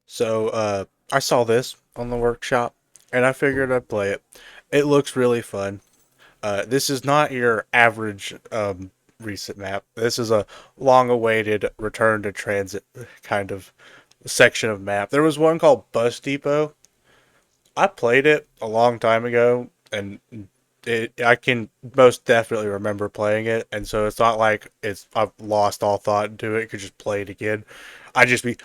So, I saw this on the workshop, and I figured I'd play it. It looks really fun. This is not your average recent map. This is a long-awaited return to transit kind of section of map. There was one called Bus Depot. I played it a long time ago, and I can most definitely remember playing it, and so it's not like I've lost all thought into it. Could just play it again. I just be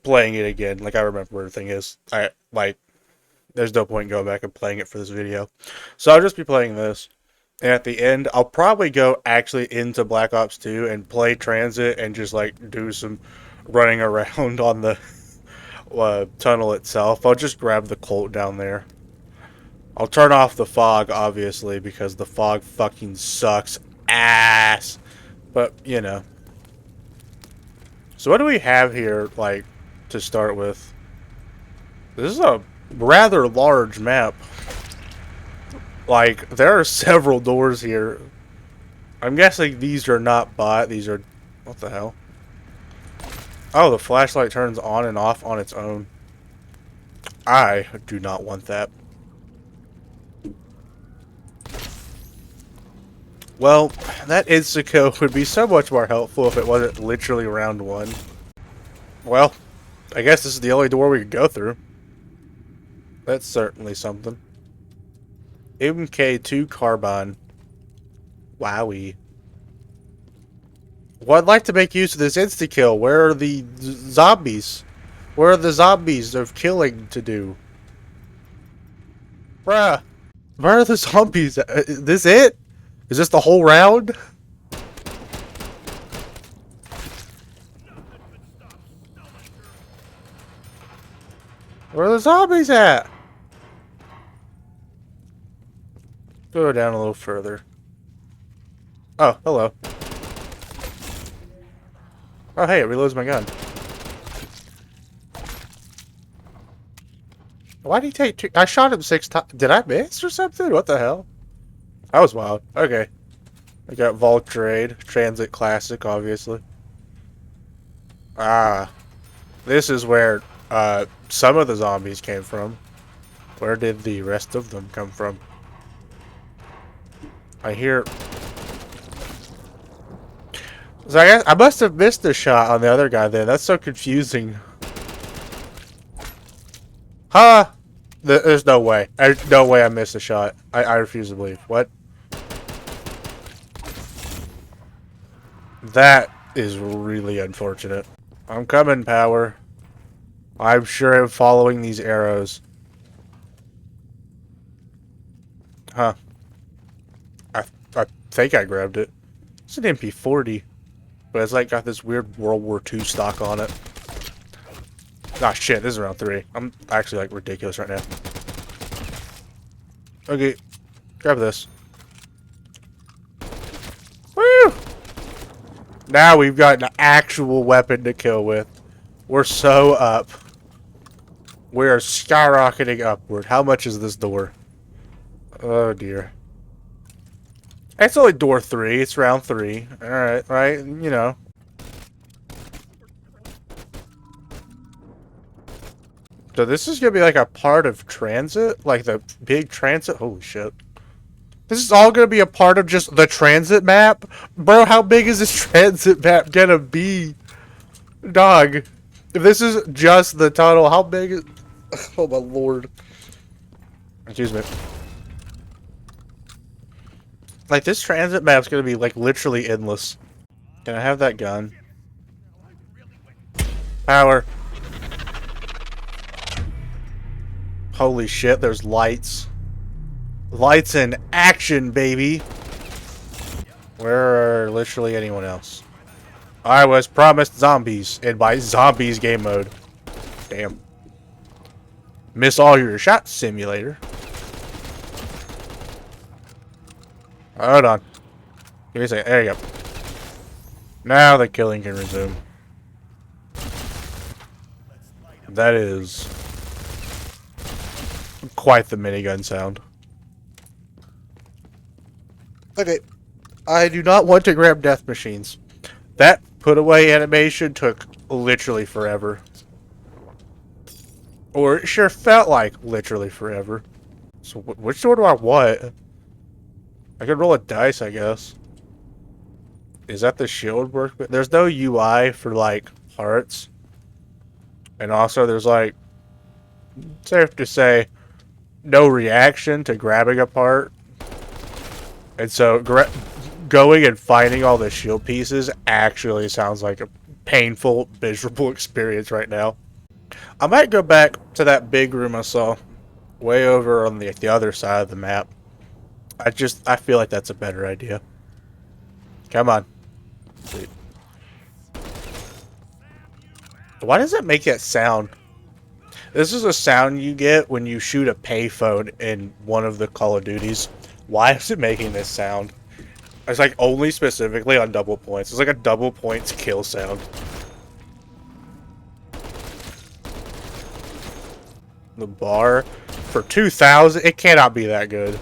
playing it again. Like I remember where the thing is. I like. There's no point in going back and playing it for this video, so I'll just be playing this. And at the end, I'll probably go actually into Black Ops 2 and play Transit and just like do some running around on the tunnel itself. I'll just grab the Colt down there. I'll turn off the fog, obviously, because the fog fucking sucks ass. But, you know. So what do we have here, like, to start with? This is a rather large map. Like, there are several doors here. I'm guessing these are not bot. These are... What the hell? Oh, the flashlight turns on and off on its own. I do not want that. Well, that insta-kill would be so much more helpful if it wasn't literally round one. Well, I guess this is the only door we could go through. That's certainly something. MK2 Carbine. Wowie. Well, I'd like to make use of this insta-kill. Where are the zombies? Where are the zombies of killing to do? Bruh. Where are the zombies? Is this it? Is this the whole round? Where are the zombies at? Go down a little further. Oh, hello. Oh, hey, it reloads my gun. Why did he take two? I shot him 6 times. Did I miss or something? What the hell? That was wild. Okay. I got Voltrade. Transit Classic, obviously. Ah. This is where some of the zombies came from. Where did the rest of them come from? I hear... So I guess I must have missed a shot on the other guy then. That's so confusing. Huh? There's no way. No way I missed a shot. I refuse to believe. What? That is really unfortunate. I'm coming, Power. I'm sure I'm following these arrows. Huh. I think I grabbed it. It's an MP40. But it's like got this weird World War II stock on it. Ah, shit. This is round 3. I'm actually like ridiculous right now. Okay. Grab this. Woo! Now we've got an actual weapon to kill with. We're so up. We are skyrocketing upward. How much is this door? Oh dear. It's only door 3. It's round 3. Alright, right? You know. So this is gonna be like a part of Transit? Like the big Transit? Holy shit. This is all gonna be a part of just the Transit map? Bro, how big is this Transit map gonna be? Dog. If this is just the tunnel, how big is... Oh my lord. Excuse me. Like, this Transit map's gonna be, like, literally endless. Can I have that gun? Power. Holy shit, there's lights. Lights in action, baby. Where are literally anyone else? I was promised zombies in my zombies game mode. Damn. Miss all your shots, simulator. Hold on. Give me a second. There you go. Now the killing can resume. That is quite the minigun sound. Okay. I do not want to grab death machines. That put away animation took literally forever. Or it sure felt like literally forever. So which door do I want? I could roll a dice, I guess. Is that the shield work? There's no UI for, like, hearts. And also there's, like, safe to say, no reaction to grabbing a part. And so going and finding all the shield pieces actually sounds like a painful, miserable experience right now. I might go back to that big room I saw way over on the other side of the map. I feel like that's a better idea. Come on. Sweet. Why does it make that sound? This is a sound you get when you shoot a payphone in one of the Call of Duties. Why is it making this sound? It's like only specifically on double points. It's like a double points kill sound. The bar for 2,000, it cannot be that good.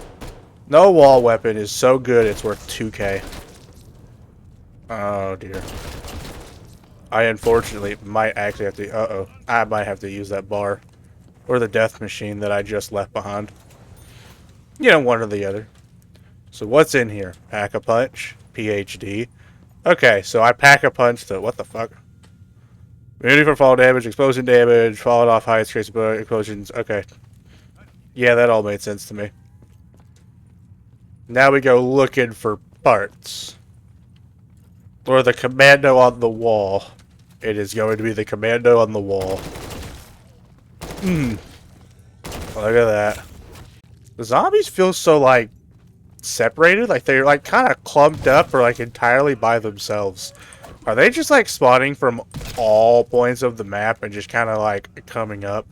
No wall weapon is so good it's worth 2K. Oh dear. I unfortunately might actually have to, I might have to use that bar. Or the death machine that I just left behind. You know, one or the other. So what's in here? Pack-a-punch, PhD. Okay, so I pack-a-punch the, what the fuck? Immunity for fall damage, explosion damage, falling off heights, crazy book, explosions. Okay. Yeah, that all made sense to me. Now we go looking for parts. Or the commando on the wall. It is going to be the commando on the wall. Look at that. The zombies feel so, like, separated. Like, they're, like, kind of clumped up or, like, entirely by themselves. Are they just, like, spawning from all points of the map and just kind of, like, coming up?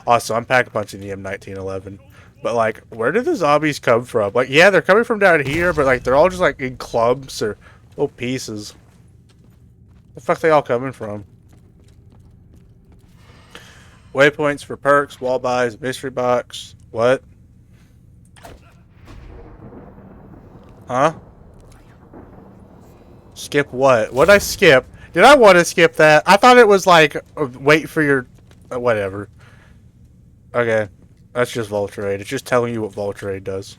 Also, I'm pack-a-punching the M1911. But, like, where did the zombies come from? Like, yeah, they're coming from down here, but, like, they're all just, like, in clumps or little pieces. Where the fuck are they all coming from? Waypoints for perks, wall buys, mystery box. What? Huh? Skip what? What'd I skip? Did I want to skip that? I thought it was like, wait for your... whatever. Okay. That's just Voltrade. It's just telling you what Voltrade does.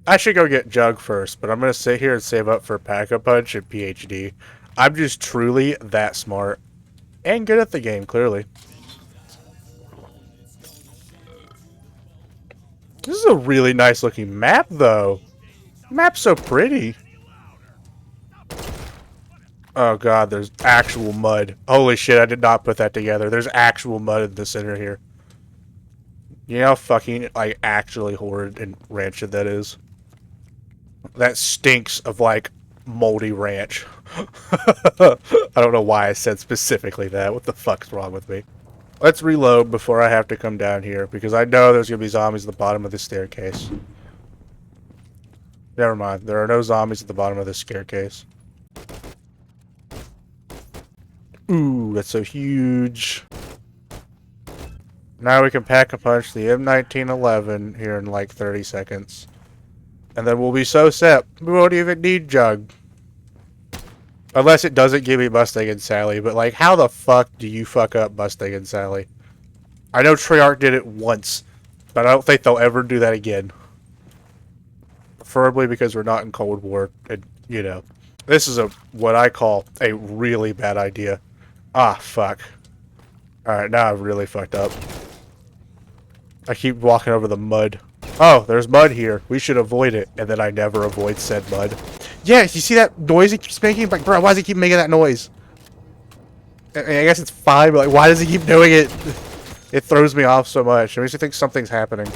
I should go get Jug first, but I'm going to sit here and save up for Pack-a-Punch and PhD. I'm just truly that smart. And good at the game, clearly. This is a really nice looking map, though. The map's so pretty. Oh god, there's actual mud. Holy shit, I did not put that together. There's actual mud in the center here. You know how fucking, like, actually horrid and rancid that is? That stinks of, like, moldy ranch. I don't know why I said specifically that. What the fuck's wrong with me? Let's reload before I have to come down here, because I know there's going to be zombies at the bottom of this staircase. Never mind. There are no zombies at the bottom of this staircase. Ooh, that's so huge. Now we can pack-a-punch the M1911 here in like 30 seconds. And then we'll be so set. We won't even need Jug. Unless it doesn't give me Mustang and Sally. But like, how the fuck do you fuck up Mustang and Sally? I know Treyarch did it once. But I don't think they'll ever do that again. Preferably because we're not in Cold War. And, you know. This is what I call a really bad idea. Ah, fuck. Alright, now I've really fucked up. I keep walking over the mud. Oh, there's mud here. We should avoid it. And then I never avoid said mud. Yeah, you see that noise he keeps making? Like, bro, why does he keep making that noise? I guess it's fine, but like, why does he keep doing it? It throws me off so much. It makes me think something's happening.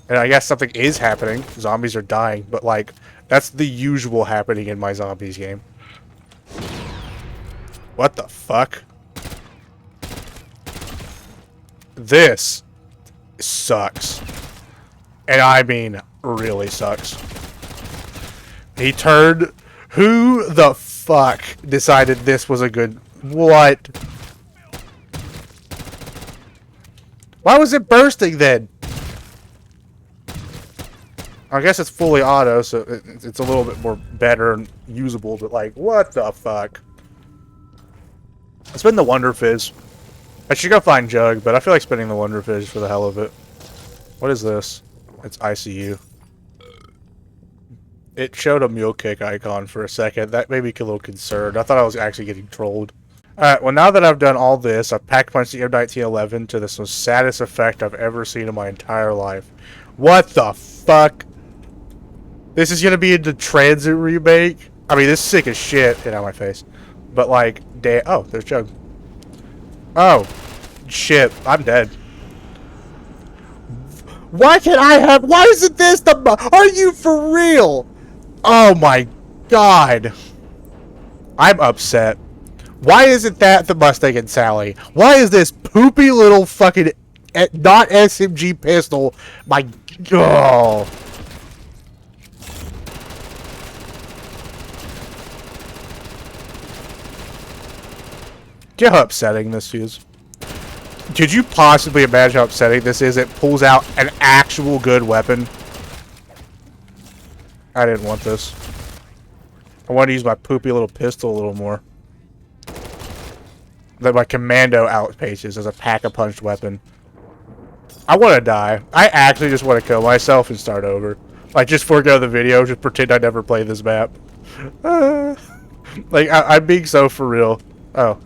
And I guess something is happening. Zombies are dying. But like, that's the usual happening in my zombies game. What the fuck? This sucks. And I mean, really sucks. He turned... Who the fuck decided this was a good... What? Why was it bursting then? I guess it's fully auto, so it's a little bit more better and usable, but like, what the fuck? It's been the Wonder Fizz. I should go find Jug, but I feel like spending the Wonder Fish for the hell of it. What is this? It's ICU. It showed a mule kick icon for a second. That made me a little concerned. I thought I was actually getting trolled. Alright, well now that I've done all this, I've pack punched the M1911 to the most saddest effect I've ever seen in my entire life. What the fuck? This is gonna be in the Tranzit remake? I mean, this is sick as shit. Get out of my face. But like, damn. Oh, there's Jug. Oh, shit. I'm dead. Why can't I have... Why isn't this the... Are you for real? Oh my god. I'm upset. Why isn't that the Mustang and Sally? Why is this poopy little fucking not SMG pistol my... Oh. Get how upsetting this is. Could you possibly imagine how upsetting this is? It pulls out an actual good weapon. I didn't want this. I want to use my poopy little pistol a little more. That my commando outpaces as a pack-a-punch weapon. I want to die. I actually just want to kill myself and start over. Like, just forego the video, just pretend I never played this map. Like, I'm being so for real. Oh,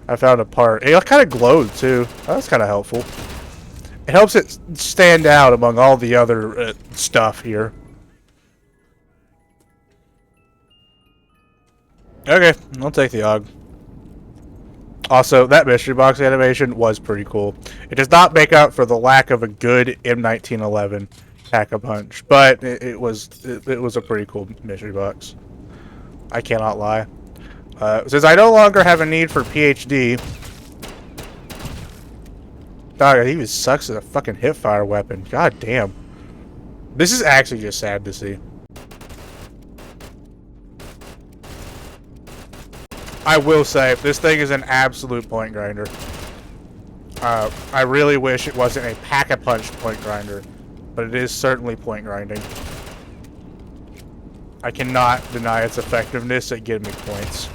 I found a part. It kind of glowed, too. That's kind of helpful. It helps it stand out among all the other stuff here. Okay, I'll take the AUG. Also, that mystery box animation was pretty cool. It does not make up for the lack of a good M1911 pack-a-punch, but it was a pretty cool mystery box. I cannot lie. Since I no longer have a need for PhD, dog, he even sucks as a fucking hipfire weapon. God damn. This is actually just sad to see. I will say, this thing is an absolute point grinder. I really wish it wasn't a pack-a-punch point grinder, but it is certainly point grinding. I cannot deny its effectiveness at getting me points,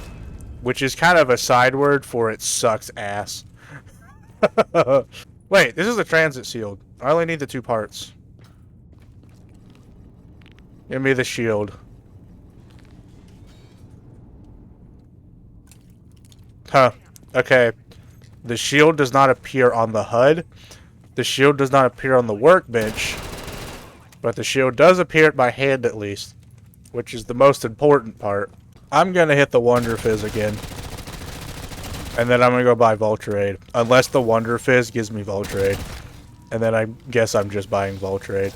which is kind of a side word for it sucks ass. Wait, this is a transit shield. I only need the 2 parts. Give me the shield. Huh. Okay. The shield does not appear on the HUD. The shield does not appear on the workbench. But the shield does appear at my hand at least, which is the most important part. I'm going to hit the Wonder Fizz again. And then I'm going to go buy Voltrade. Unless the Wonder Fizz gives me Voltrade. And then I guess I'm just buying Voltrade.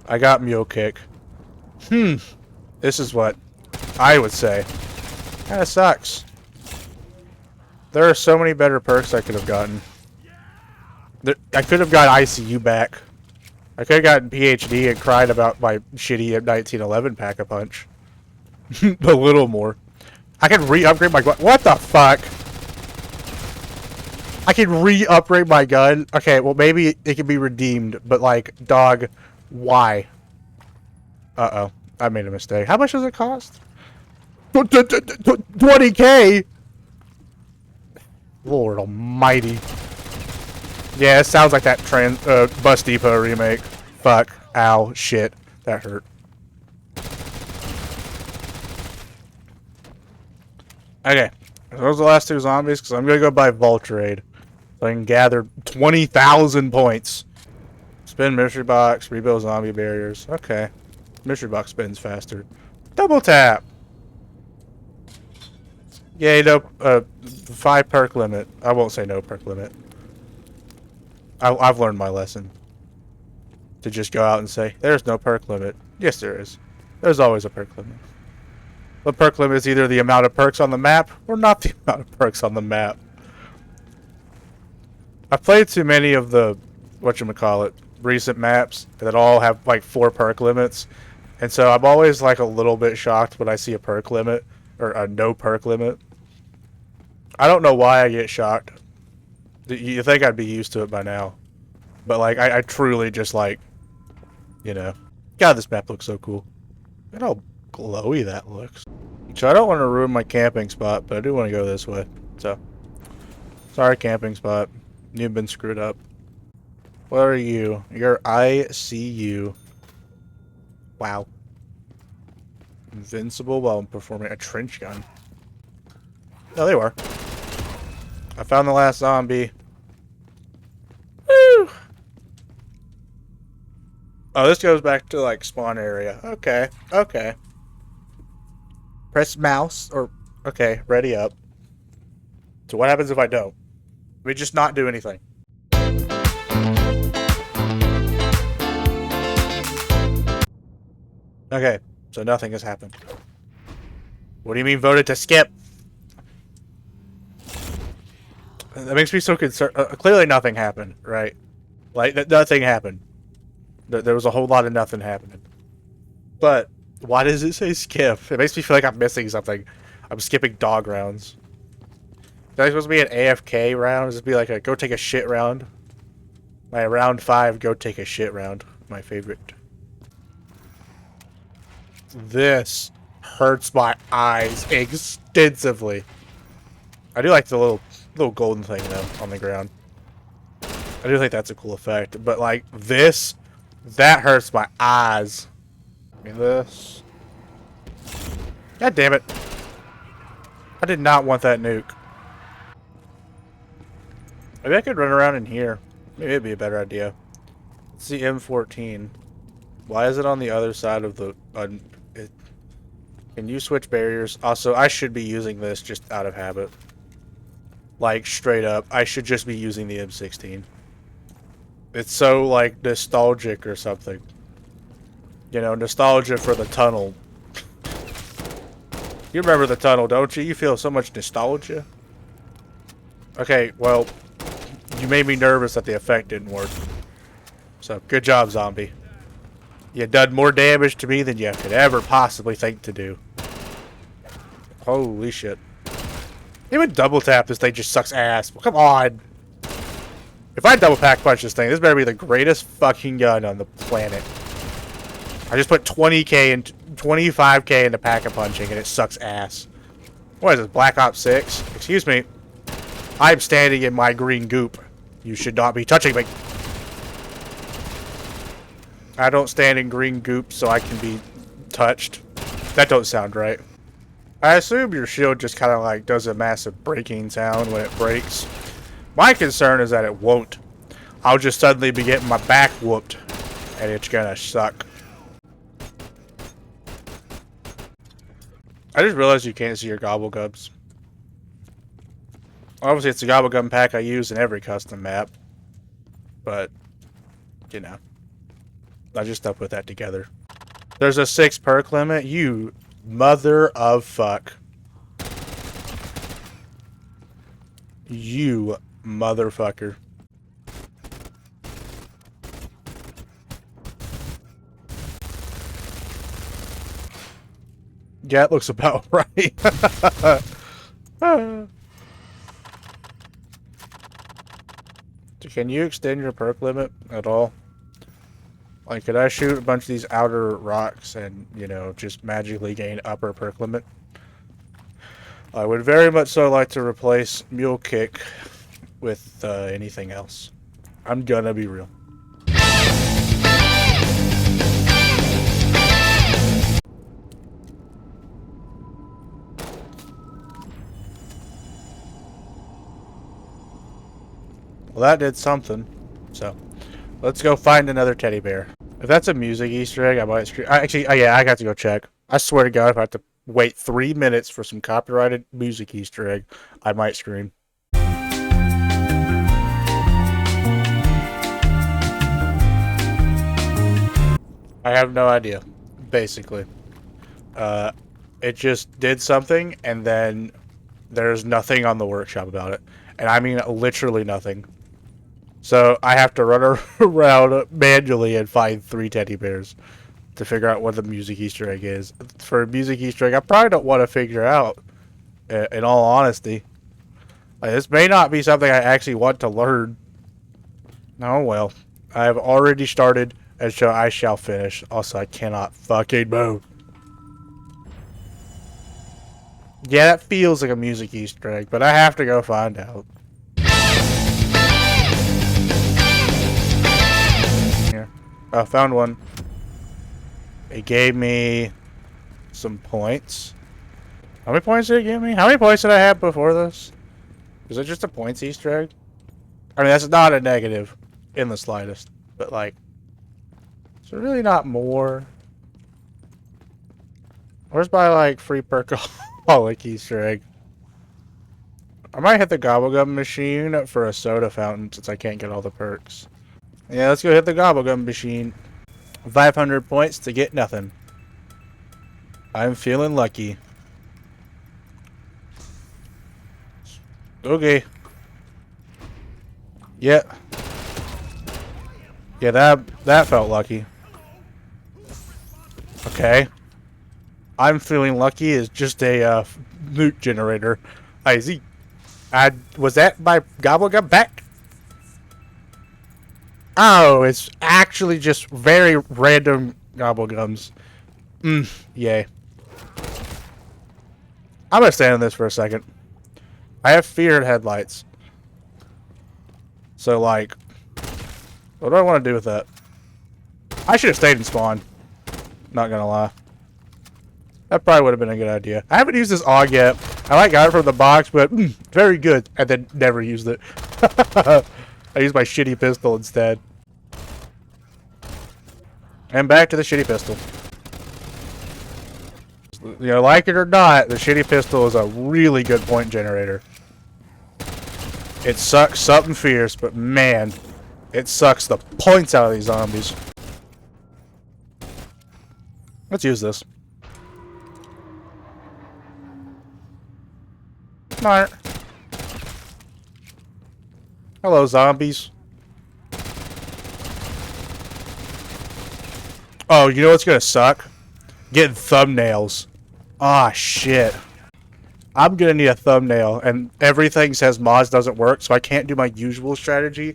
I got Mule Kick. This is what I would say. Kinda sucks. There are so many better perks I could have gotten. I could have got ICU back. I could have gotten PhD and cried about my shitty M1911 pack-a-punch. A little more. I can re-upgrade my gun. What the fuck? I can re-upgrade my gun? Okay, well maybe it can be redeemed, but like, dog, why? Uh-oh. I made a mistake. How much does it cost? 20k? Lord almighty. Yeah, it sounds like that Bus Depot remake. Fuck. Ow. Shit. That hurt. Okay. Those are the last 2 zombies, because I'm going to go buy Voltrade. So I can gather 20,000 points. Spin mystery box, rebuild zombie barriers. Okay. Mystery box spins faster. Double tap! Yay, no, 5 perk limit. I won't say no perk limit. I've learned my lesson. To just go out and say, there's no perk limit. Yes, there is. There's always a perk limit. The perk limit is either the amount of perks on the map, or not the amount of perks on the map. I've played too many of the, whatchamacallit, recent maps that all have like 4 perk limits. And so I'm always like a little bit shocked when I see a perk limit, or a no perk limit. I don't know why I get shocked. You think I'd be used to it by now. But like, I truly just like, you know. God, this map looks so cool. Look at how glowy that looks. So I don't want to ruin my camping spot, but I do want to go this way. So, sorry camping spot. You've been screwed up. What are you? You're ICU. Wow. Invincible while performing a trench gun. No, they were. I found the last zombie. Woo! Oh, this goes back to, like, spawn area. Okay, okay. Press mouse, or... Okay, ready up. So what happens if I don't? We just not do anything. Okay, so nothing has happened. What do you mean voted to skip? That makes me so concerned. Clearly nothing happened, right? Like, nothing happened. There was a whole lot of nothing happening. But, why does it say skip? It makes me feel like I'm missing something. I'm skipping dog rounds. Is that supposed to be an AFK round? Is this be like a go take a shit round? My round 5, go take a shit round. My favorite. This hurts my eyes extensively. I do like the little golden thing though on the ground. I do think that's a cool effect, but like this, that hurts my eyes. Give me this. God damn it! I did not want that nuke. Maybe I could run around in here. Maybe it'd be a better idea. It's the M14. Why is it on the other side of the... Can you switch barriers? Also, I should be using this just out of habit. Like, straight up. I should just be using the M16. It's so, like, nostalgic or something. You know, nostalgia for the tunnel. You remember the tunnel, don't you? You feel so much nostalgia. Okay, well, you made me nervous that the effect didn't work. So, good job, zombie. You done more damage to me than you could ever possibly think to do. Holy shit. Even double tap this thing just sucks ass. Well, come on. If I double pack punch this thing, this better be the greatest fucking gun on the planet. I just put 20k and 25k into pack a punching and it sucks ass. What is this, Black Ops 6? Excuse me. I'm standing in my green goop. You should not be touching me. I don't stand in green goop so I can be touched. That don't sound right. I assume your shield just kind of like does a massive breaking sound when it breaks. My concern is that it won't. I'll just suddenly be getting my back whooped and it's gonna suck. I just realized you can't see your gobblegubs. Obviously it's a gobblegum pack I use in every custom map. But, you know. I just stuck with that together. There's a 6 perk limit. You mother of fuck. You motherfucker. Yeah, it looks about right. Can you extend your perk limit at all? Like, could I shoot a bunch of these outer rocks and, you know, just magically gain upper perk limit? I would very much so like to replace Mule Kick with anything else. I'm gonna be real. Well, that did something. So, let's go find another teddy bear. If that's a music Easter egg, I might scream. Actually, yeah, I got to go check. I swear to God, if I have to wait 3 minutes for some copyrighted music Easter egg, I might scream. I have no idea, basically. It just did something, and then there's nothing on the workshop about it. And I mean literally nothing. So I have to run around manually and find 3 teddy bears to figure out what the music Easter egg is. For a music Easter egg, I probably don't want to figure out, in all honesty. Like, this may not be something I actually want to learn. Oh well. I have already started, and so I shall finish. Also, I cannot fucking move. Yeah, that feels like a music Easter egg, but I have to go find out. Here. I found one. It gave me some points. How many points did it give me? How many points did I have before this? Is it just a points Easter egg? I mean, that's not a negative in the slightest. But, like, is there really not more? Where's my, like, free perkaholic Easter egg? I might hit the gobblegum machine for a soda fountain since I can't get all the perks. Yeah, let's go hit the gobblegum machine. 500 points to get nothing. I'm feeling lucky. Okay. Yeah. Yeah, that felt lucky. Okay. I'm feeling lucky is just a loot generator. I see. Was that my gobblegum back? Oh, it's actually just very random gobblegums. Yay. I'm gonna stand in this for a second. I have feared headlights. So, like, what do I want to do with that? I should have stayed in spawn. Not gonna lie. That probably would have been a good idea. I haven't used this AUG yet. I got it from the box, but very good. And then never used it. I used my shitty pistol instead. And back to the shitty pistol. You know, like it or not, the shitty pistol is a really good point generator. It sucks something fierce, but man, it sucks the points out of these zombies. Let's use this. Smart. Hello, zombies. Oh, you know what's gonna suck? Getting thumbnails. Ah, shit. I'm gonna need a thumbnail, and everything says mods doesn't work, so I can't do my usual strategy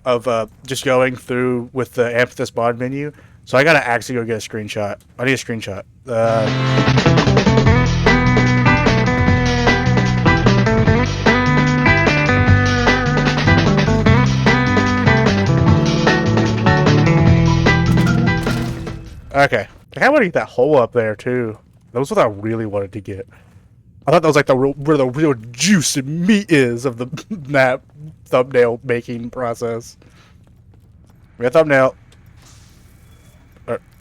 of just going through with the Amethyst mod menu. So I gotta actually go get a screenshot. I need a screenshot. Okay. I kinda want to get that hole up there, too. That was what I really wanted to get. I thought that was like where the real juice and meat is of the map thumbnail making process. Give me a thumbnail.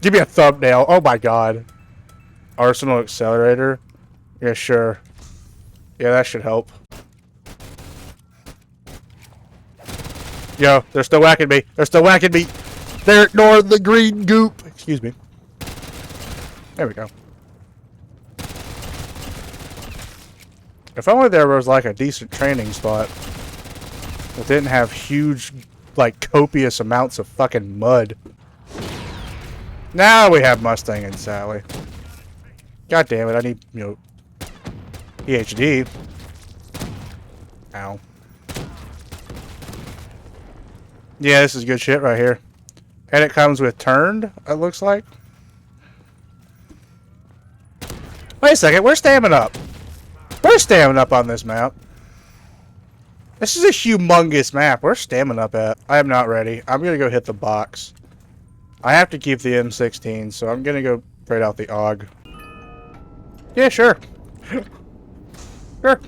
Give me a thumbnail. Oh my god. Arsenal accelerator. Yeah, sure. Yeah, that should help. Yo, they're still whacking me. They're still whacking me. They're ignoring the green goop. Excuse me. There we go. If only there was like a decent training spot that didn't have huge, like, copious amounts of fucking mud. Now we have Mustang and Sally. God damn it, I need, you know, PhD. Ow. Yeah, this is good shit right here. And it comes with turned, it looks like. Wait a second, we're stamming up. We're stamming up on this map. This is a humongous map. Where's stamming up at? I am not ready. I'm gonna go hit the box. I have to keep the M16, so I'm gonna go trade out the AUG. Yeah, sure. Sure.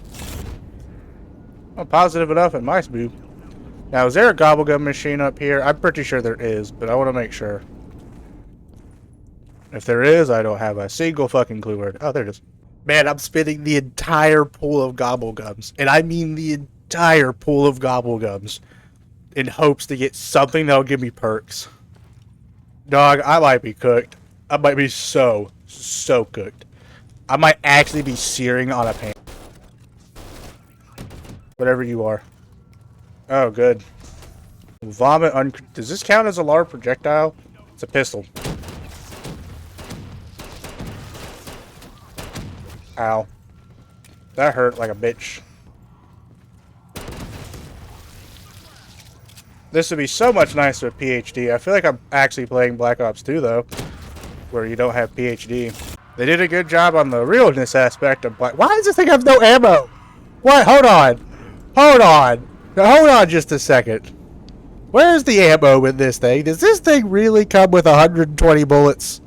I'm positive enough in my spoob. Now, is there a gobblegum machine up here? I'm pretty sure there is, but I want to make sure. If there is, I don't have a single fucking clue where. Oh, there it is. Man, I'm spending the entire pool of gobblegums, and I mean the entire pool of gobblegums, in hopes to get something that'll give me perks. Dog, I might be cooked. I might be so cooked. I might actually be searing on a pan. Whatever you are. Oh, good. Vomit does this count as a large projectile? It's a pistol. Ow. That hurt like a bitch. This would be so much nicer with PhD. I feel like I'm actually playing Black Ops 2, though, where you don't have PhD. They did a good job on the realness aspect of Black. Why does this thing have no ammo? What? Hold on. Hold on. Now, hold on just a second. Where's the ammo in this thing? Does this thing really come with 120 bullets?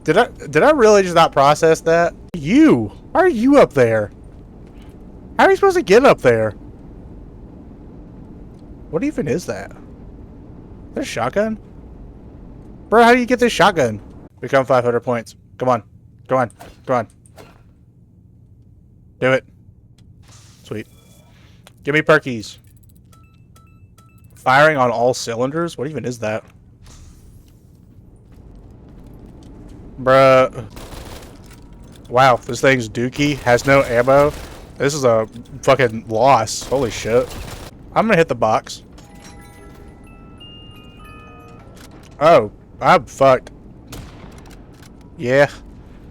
Did I really just not process that? You. Why are you up there? How are you supposed to get up there? What even is that? Is that a shotgun? Bro, how do you get this shotgun? Become 500 points. Come on. Come on. Come on. Do it. Sweet. Give me perkies. Firing on all cylinders? What even is that? Bruh. Wow, this thing's dookie. Has no ammo. This is a fucking loss. Holy shit. I'm gonna hit the box. Oh, I'm fucked. Yeah.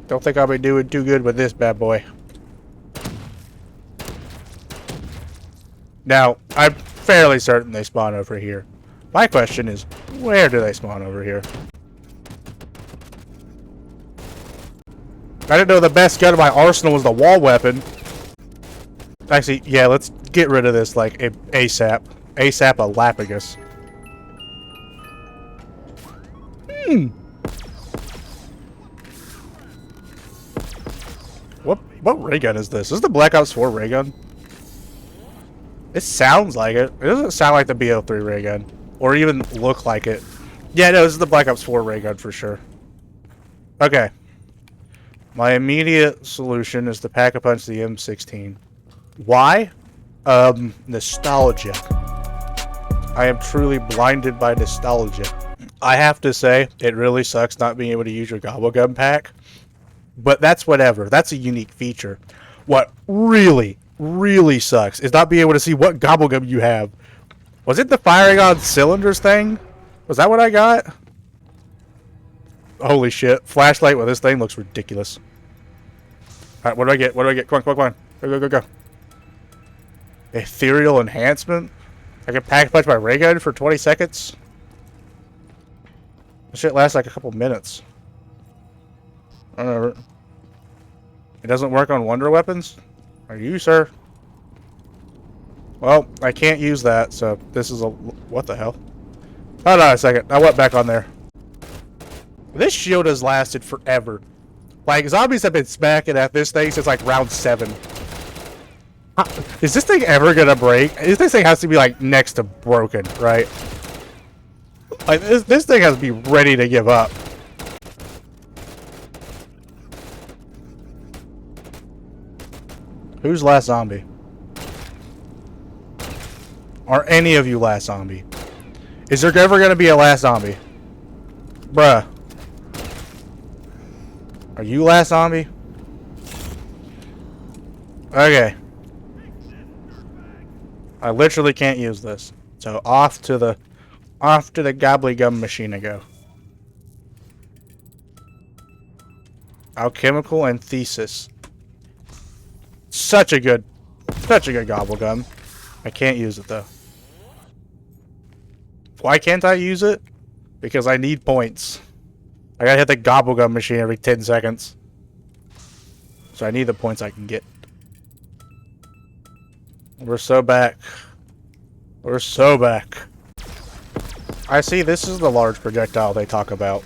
Don't think I'll be doing too good with this bad boy. Now, I'm fairly certain they spawn over here. My question is, where do they spawn over here? I didn't know the best gun in my arsenal was the wall weapon. Actually, yeah, let's get rid of this, like, ASAP. ASAP a Lapagus. What ray gun is this? Is this the Black Ops 4 ray gun? It sounds like it. It doesn't sound like the BO3 ray gun. Or even look like it. Yeah, no, this is the Black Ops 4 ray gun for sure. Okay. My immediate solution is to pack-a-punch the M16. Why? Nostalgia. I am truly blinded by nostalgia. I have to say, it really sucks not being able to use your gobblegum pack. But that's whatever. That's a unique feature. What really, really sucks is not being able to see what gobblegum you have. Was it the firing on cylinders thing? Was that what I got? Holy shit. Flashlight with this thing looks ridiculous. Alright, what do I get? What do I get? Come on, come on, come on. Go, go, go, go. Ethereal enhancement? I can pack punch my ray gun for 20 seconds? This shit lasts like a couple minutes. I don't know. It doesn't work on wonder weapons? Are you, sir? Well, I can't use that, so this is a... What the hell? Hold on a second. I went back on there. This shield has lasted forever. Like, zombies have been smacking at this thing since, like, round 7. Is this thing ever gonna break? This thing has to be, like, next to broken, right? Like, this thing has to be ready to give up. Who's last zombie? Are any of you last zombie? Is there ever gonna be a last zombie? Bruh. Are you last zombie? Okay. I literally can't use this. So off to the gobblegum machine I go. Alchemical and thesis. Such a good gobblegum. I can't use it though. Why can't I use it? Because I need points. I gotta hit the gobblegum machine every 10 seconds. So I need the points I can get. We're so back. We're so back. I see this is the large projectile they talk about.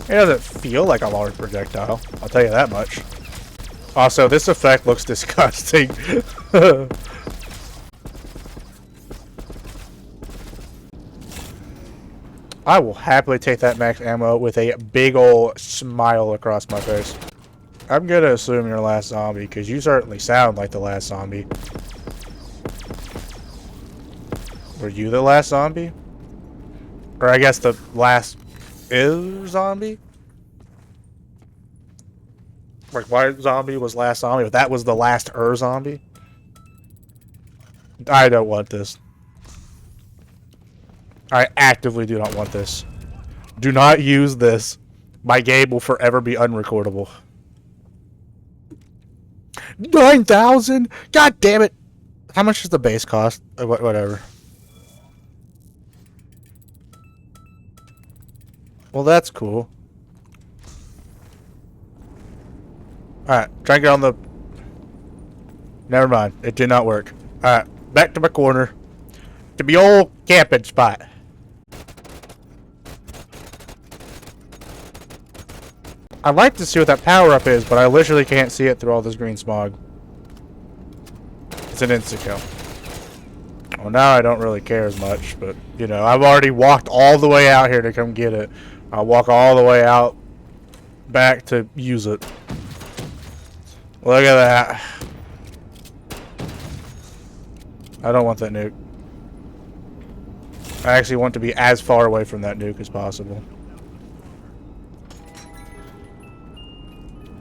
It doesn't feel like a large projectile. I'll tell you that much. Also, this effect looks disgusting. I will happily take that max ammo with a big ol' smile across my face. I'm gonna assume you're the last zombie, because you certainly sound like the last zombie. Were you the last zombie? Or I guess the last zombie? Like, White Zombie was last zombie, but that was the last zombie? I don't want this. I actively do not want this. Do not use this. My game will forever be unrecordable. 9,000? God damn it! How much does the base cost? Whatever. Well, that's cool. Alright, try and get on the... Never mind. It did not work. Alright, back to my corner. To my old camping spot. I'd like to see what that power-up is, but I literally can't see it through all this green smog. It's an insta-kill. Well, now I don't really care as much, but, you know, I've already walked all the way out here to come get it. I'll walk all the way out back to use it. Look at that. I don't want that nuke. I actually want to be as far away from that nuke as possible.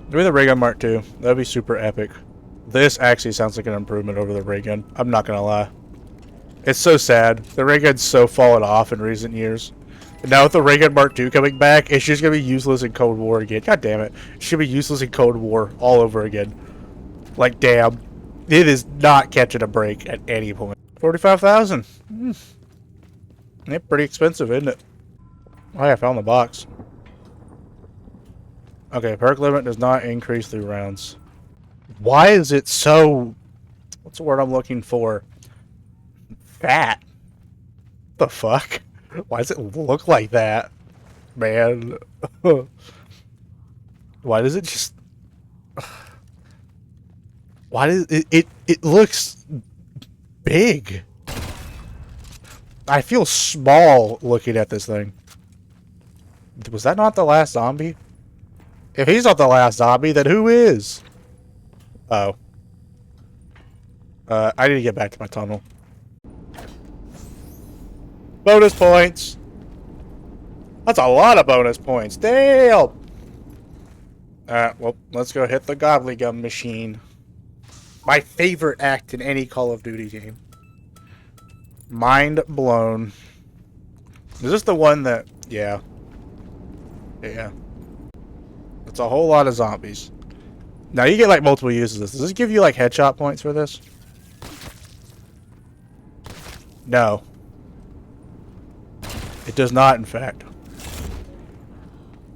Maybe the ray gun Mark II. That'd be super epic. This actually sounds like an improvement over the ray gun. I'm not gonna lie. It's so sad. The ray gun's so fallen off in recent years. And now with the ray gun Mark II coming back, it's just gonna be useless in Cold War again. God damn it. It should be useless in Cold War all over again. Like, damn. It is not catching a break at any point. 45,000. It's pretty expensive, isn't it? Oh yeah, I found the box. Okay, perk limit does not increase through rounds. Why is it so... What's the word I'm looking for? Fat. The fuck? Why does it look like that? Man. Why does it just... Why does it looks big. I feel small looking at this thing. Was that not the last zombie? If he's not the last zombie, then who is? Oh. I need to get back to my tunnel. Bonus points. That's a lot of bonus points. Damn. Alright, well, let's go hit the gobblegum machine. My favorite act in any Call of Duty game. Mind blown. Is this the one that... Yeah. Yeah. It's a whole lot of zombies. Now you get like multiple uses of this. Does this give you like headshot points for this? No. It does not, in fact.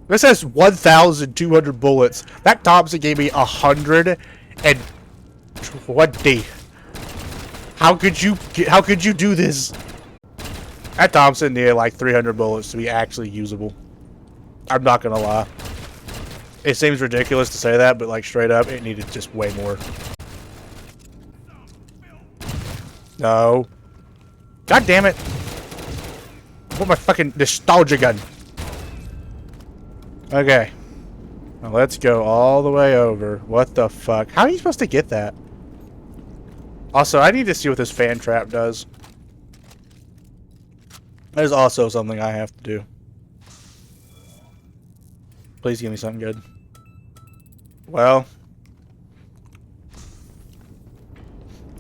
This has 1,200 bullets. That Thompson gave me 120. How could you do this? That Thompson needed like 300 bullets to be actually usable. I'm not gonna lie. It seems ridiculous to say that, but like straight up, it needed just way more. No. God damn it. I want my fucking nostalgia gun. Okay. Now let's go all the way over. What the fuck? How are you supposed to get that? Also, I need to see what this fan trap does. There's also something I have to do. Please give me something good. Well,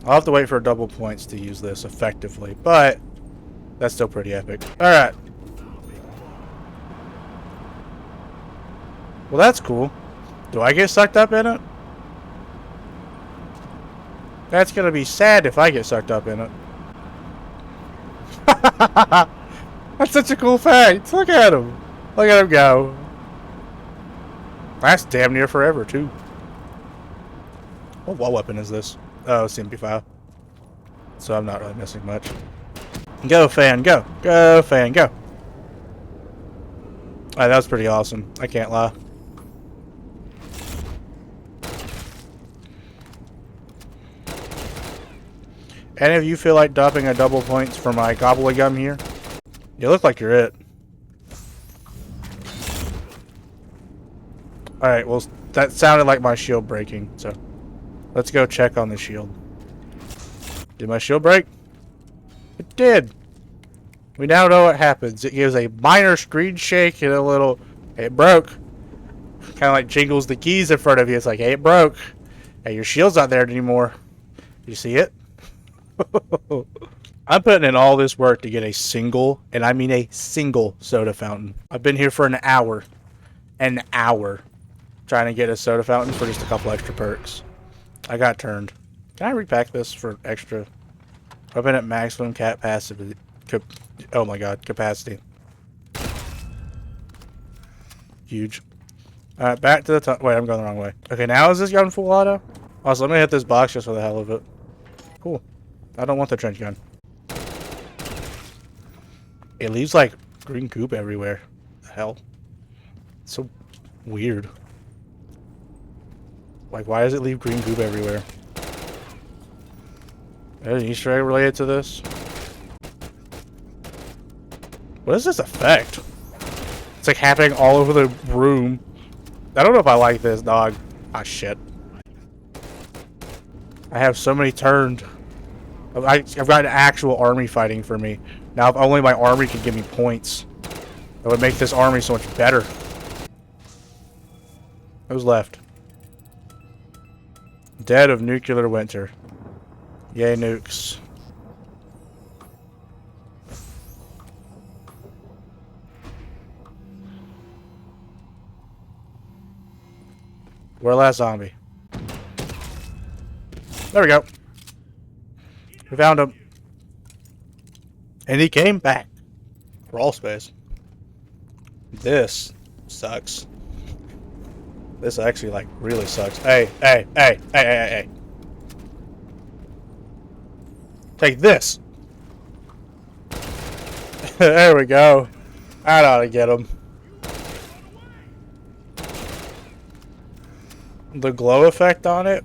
I'll have to wait for double points to use this effectively, but that's still pretty epic. Alright. Well, that's cool. Do I get sucked up in it? That's gonna be sad if I get sucked up in it. That's such a cool fact. Look at him. Look at him go. That's damn near forever, too. What weapon is this? Oh, it's the MP5. So I'm not really missing much. Go, fan, go. Go, fan, go. Alright, that was pretty awesome. I can't lie. Any of you feel like dropping a double points for my gobblegum here? You look like you're it. Alright, well, that sounded like my shield breaking, so let's go check on the shield. Did my shield break? It did. We now know what happens. It gives a minor screen shake and a little, hey, it broke. Kind of like jingles the keys in front of you. It's like, hey, it broke. Hey, your shield's not there anymore. You see it? I'm putting in all this work to get a single, and I mean a single soda fountain. I've been here for an hour. An hour. Trying to get a soda fountain for just a couple extra perks. I got turned. Can I repack this for extra? Open at maximum capacity. Oh my god, capacity. Huge. Alright, back to the top. Wait, I'm going the wrong way. Okay, now is this gun full auto? Also, let me hit this box just for the hell of it. Cool. I don't want the trench gun. It leaves, like, green goop everywhere. The hell? It's so weird. Like, why does it leave green goop everywhere? There's an Easter egg related to this. What is this effect? It's like happening all over the room. I don't know if I like this, dog. Ah, shit. I have so many turned. I've got an actual army fighting for me. Now, if only my army could give me points, that would make this army so much better. Who's left? Dead of nuclear winter. Yay, nukes. We're last zombie. There we go. We found him. And he came back. Crawl space. This sucks. This actually, like, really sucks. Hey, hey, hey, hey, hey, hey, hey. Take this. There we go. I ought to get him. The glow effect on it.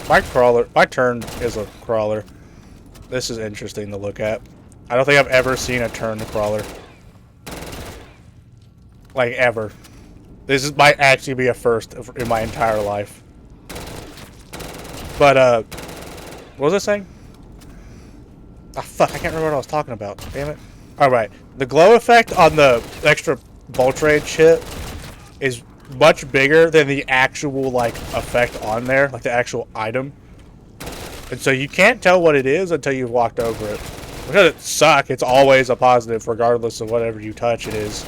My turn is a crawler. This is interesting to look at. I don't think I've ever seen a turn crawler. Like, ever. Might actually be a first in my entire life. But, what was I saying? Ah, fuck, I can't remember what I was talking about. Damn it. Alright. The glow effect on the extra bolt rage shit is much bigger than the actual, like, effect on there. Like, the actual item. And so you can't tell what it is until you've walked over it. Because it sucks, it's always a positive regardless of whatever you touch it is.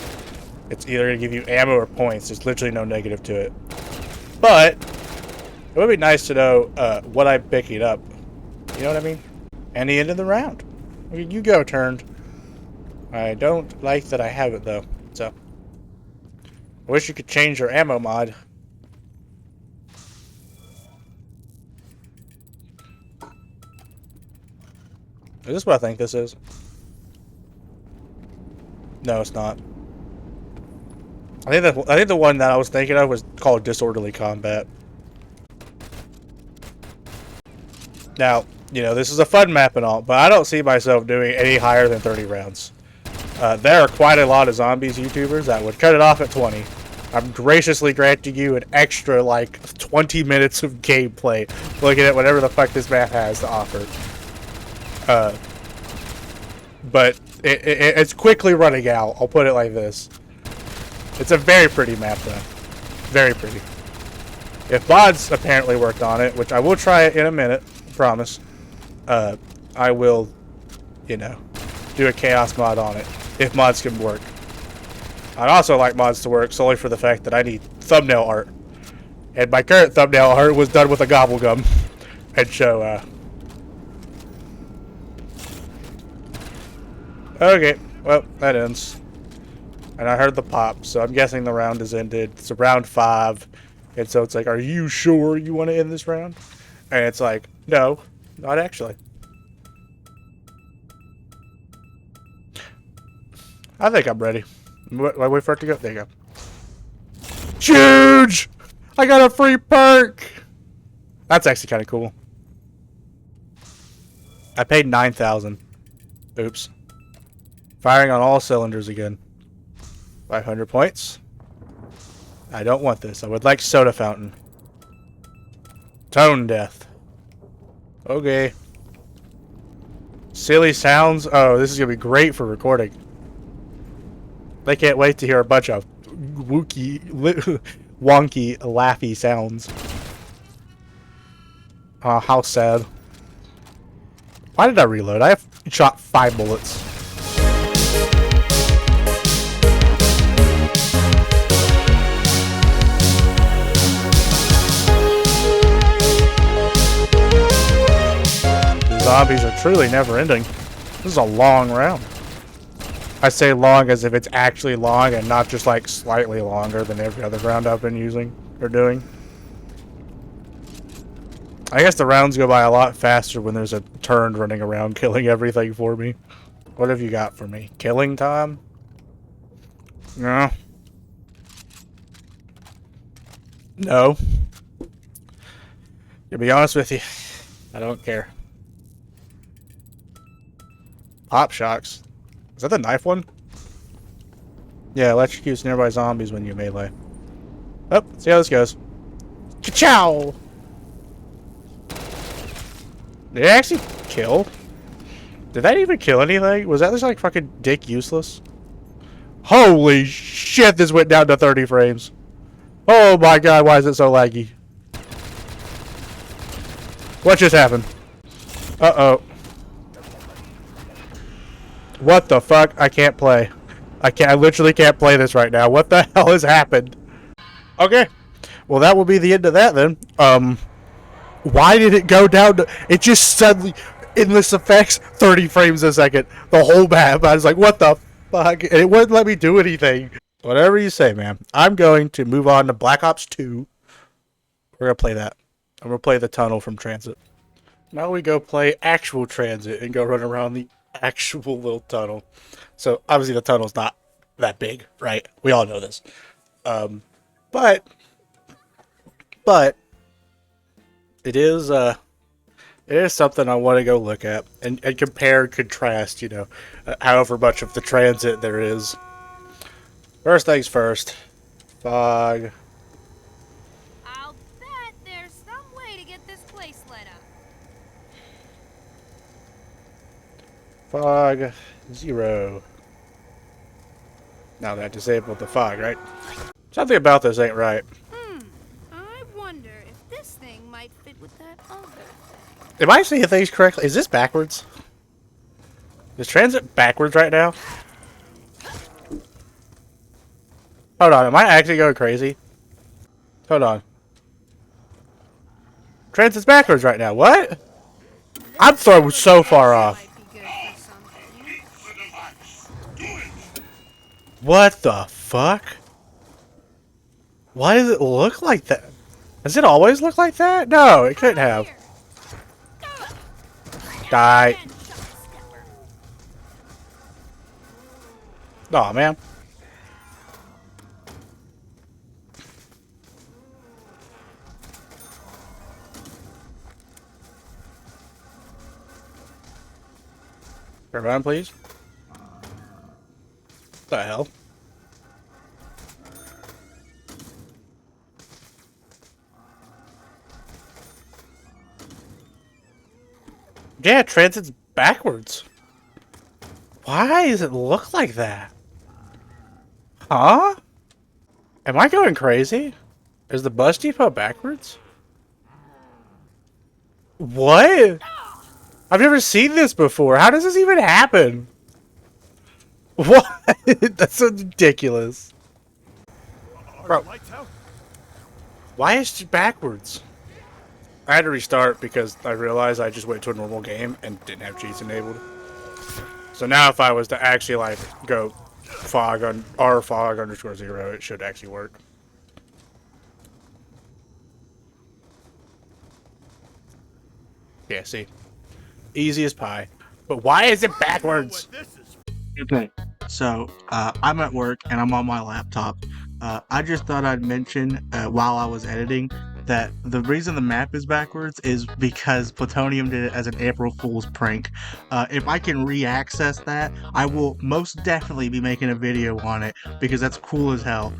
It's either going to give you ammo or points. There's literally no negative to it. But it would be nice to know what I'm picking up. You know what I mean? And the end of the round. You go, turned. I don't like that I have it, though. So, I wish you could change your ammo mod. Is this what I think this is? No, it's not. I think the one that I was thinking of was called Disorderly Combat. Now, you know, this is a fun map and all, but I don't see myself doing any higher than 30 rounds. There are quite a lot of zombies YouTubers that would cut it off at 20. I'm graciously granting you an extra, like, 20 minutes of gameplay looking at whatever the fuck this map has to offer. But it's quickly running out. I'll put it like this. It's a very pretty map, though. Very pretty. If mods apparently worked on it, which I will try it in a minute, I promise, I will, you know, do a chaos mod on it, if mods can work. I'd also like mods to work solely for the fact that I need thumbnail art. And my current thumbnail art was done with a gobble gum. And so, okay, well, that ends. And I heard the pop, so I'm guessing the round is ended. It's round 5. And so it's like, are you sure you want to end this round? And it's like, no, not actually. I think I'm ready. Wait for it to go. There you go. Huge! I got a free perk! That's actually kind of cool. I paid 9,000. Oops. Firing on all cylinders again. 500 points. I don't want this. I would like soda fountain. Tone death. Okay. Silly sounds. Oh, this is going to be great for recording. They can't wait to hear a bunch of wonky, laughy sounds. Oh, how sad. Why did I reload? I have shot 5 bullets. The zombies are truly never ending. This is a long round. I say long as if it's actually long and not just like slightly longer than every other round I've been using or doing. I guess the rounds go by a lot faster when there's a turn running around killing everything for me. What have you got for me? Killing time? No. No. To be honest with you, I don't care. Pop shocks. Is that the knife one? Yeah, electrocutes nearby zombies when you melee. Oh, see how this goes. Ka-chow! Did it actually kill? Did that even kill anything? Was that just like fucking dick useless? Holy shit, this went down to 30 frames. Oh my god, why is it so laggy? What just happened? Uh-oh. What the fuck? I can't play. I literally can't play this right now. What the hell has happened? Okay. Well, that will be the end of that then. Why did it go down to... It just suddenly... Endless effects, 30 frames a second. The whole map. I was like, what the fuck? And it wouldn't let me do anything. Whatever you say, man. I'm going to move on to Black Ops 2. We're going to play that. I'm going to play the tunnel from Tranzit. Now we go play actual Tranzit and go run around the actual little tunnel. So, obviously the tunnel's not that big, right? We all know this. But it is something I want to go look at and compare and contrast, you know, however much of the Tranzit there is. First things first, fog. I'll bet there's some way to get this place lit up. Fog 0. Now that disabled the fog, right? Something about this ain't right. I wonder if this thing might fit with that other thing. Am I seeing things correctly? Is this backwards? Is Tranzit backwards right now? Hold on, am I actually going crazy? Hold on. Tranzit's backwards right now. What? I'm thrown so far off. What the fuck? Why does it look like that? Does it always look like that? No, it couldn't have. Die. Aw, man. Rewind, please. What the hell? Yeah, Tranzit's backwards. Why does it look like that? Huh? Am I going crazy? Is the bus depot backwards? What? I've never seen this before. How does this even happen? What? That's so ridiculous. Bro, why is it backwards? I had to restart because I realized I just went to a normal game and didn't have cheats enabled. So now if I was to actually like go fog on r_0, it should actually work. Yeah, see. Easy as pie. But why is it backwards? Okay, so I'm at work and I'm on my laptop. I just thought I'd mention while I was editing that the reason the map is backwards is because Plutonium did it as an April Fool's prank. If I can re-access that, I will most definitely be making a video on it because that's cool as hell.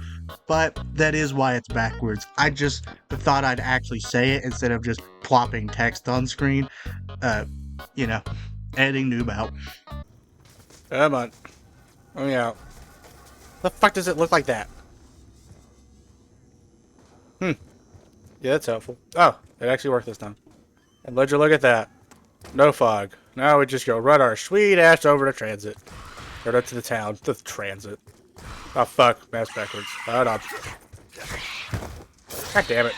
But that is why it's backwards. I just thought I'd actually say it instead of just plopping text on screen. You know, editing noob out. Come on. Let me out. The fuck does it look like that? Yeah, that's helpful. Oh, it actually worked this time. And Ledger, look at that. No fog. Now we just go run our sweet ass over to Tranzit. Or to the town. To the Tranzit. Oh, fuck. Maps backwards. Hold on. God damn it.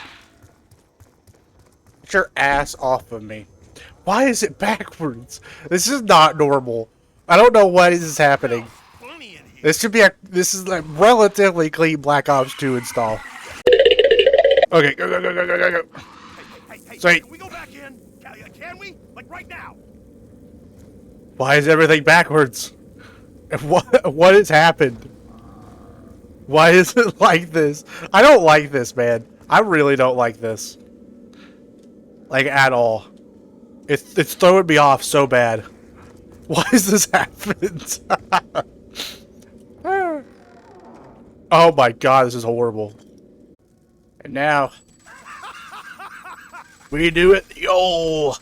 Get your ass off of me. Why is it backwards? This is not normal. I don't know what is happening. This should be a. This is like relatively clean Black Ops 2 install. Okay, go go go go go go go. Hey, Sorry. can we go back in? Can we? Like right now? Why is everything backwards? What has happened? Why is it like this? I don't like this, man. I really don't like this. Like, at all. It's throwing me off so bad. Why is this happening? Oh my god, this is horrible. And now, we do it the old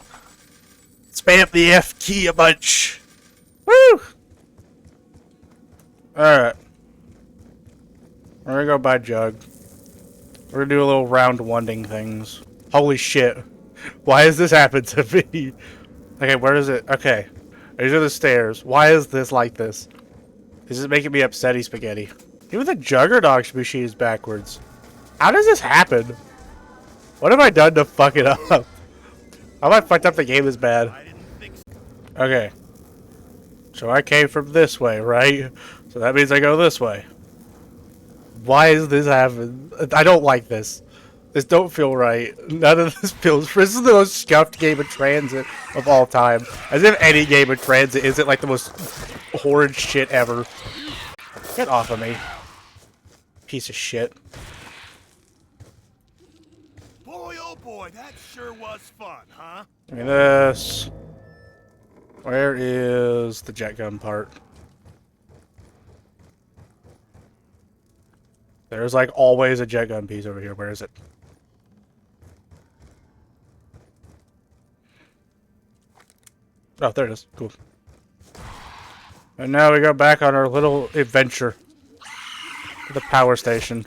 spam the F key a bunch. Woo! Alright. We're gonna go buy Jug. We're gonna do a little round one-ding things. Holy shit. Why has this happened to me? Okay, where is it? Okay. These are the stairs. Why is this like this? This is making me upsetty spaghetti. Even the Juggernog machine is backwards. How does this happen? What have I done to fuck it up? How have I fucked up the game is bad? I didn't think so. Okay. So I came from this way, right? So that means I go this way. Why is this happening? I don't like this. This don't feel right. None of this feels... This is the most scuffed game of Transit of all time. As if any game of Transit isn't like the most horrid shit ever. Get off of me. Piece of shit. Boy, oh boy, that sure was fun, huh? Look at this. Where is the jet gun part? There's like always a jet gun piece over here. Where is it? Oh, there it is. Cool. And now we go back on our little adventure to the power station.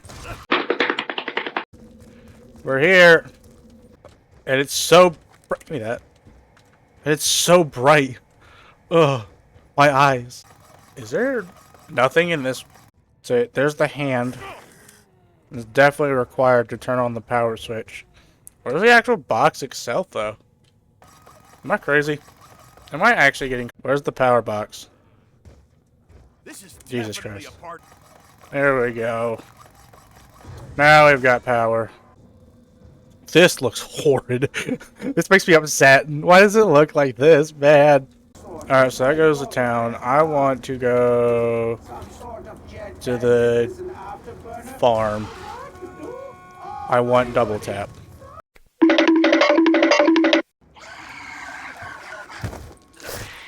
We're here. And it's so bright. Give me that. And it's so bright. Ugh. My eyes. Is there nothing in this? So there's the hand. It's definitely required to turn on the power switch. Where's the actual box itself, though? Am I crazy? Am I actually getting... Where's the power box? This is Jesus definitely Christ. a part. There we go. Now we've got power. This looks horrid. This makes me upset. Why does it look like this, man? Alright, so that goes to town. I want to go to the farm. I want double tap.